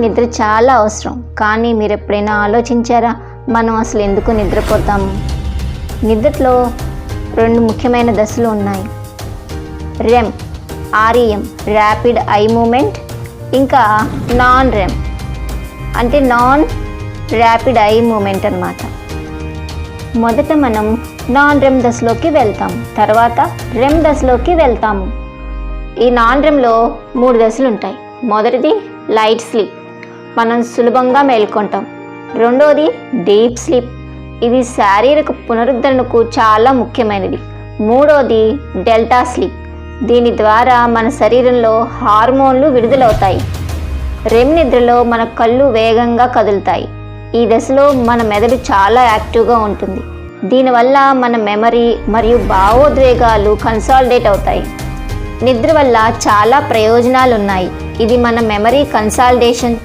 నిద్ర చాలా అవసరం, కానీ మీరు ఎప్పుడైనా ఆలోచించారా మనం అసలు ఎందుకు నిద్రపోతాము? నిద్రలో 2 ముఖ్యమైన దశలు ఉన్నాయి. REM, REM, rapid eye movement, ఇంకా నాన్ రెమ్ అంటే నాన్ ర్యాపిడ్ ఐ మూమెంట్ అన్నమాట. మొదట మనం నాన్ రెమ్ దశలోకి వెళ్తాము, తర్వాత రెమ్ దశలోకి వెళ్తాము. ఈ నాన్ రెమ్లో 3 దశలు ఉంటాయి. మొదటిది లైట్ స్లీప్, మనం సులభంగా మేల్కొంటాం. రెండోది డీప్ స్లీప్, ఇది శారీరక పునరుద్ధరణకు చాలా ముఖ్యమైనది. మూడోది డెల్టా స్లీప్, దీని ద్వారా మన శరీరంలో హార్మోన్లు విడుదలవుతాయి. రెమ్ నిద్రలో మన కళ్ళు వేగంగా కదులుతాయి. ఈ దశలో మన మెదడు చాలా యాక్టివ్గా ఉంటుంది. దీనివల్ల మన మెమరీ మరియు భావోద్వేగాలు కన్సాలిడేట్ అవుతాయి. నిద్ర వల్ల చాలా ప్రయోజనాలు ఉన్నాయి. ఇది మన మెమరీ కన్సాలిడేషన్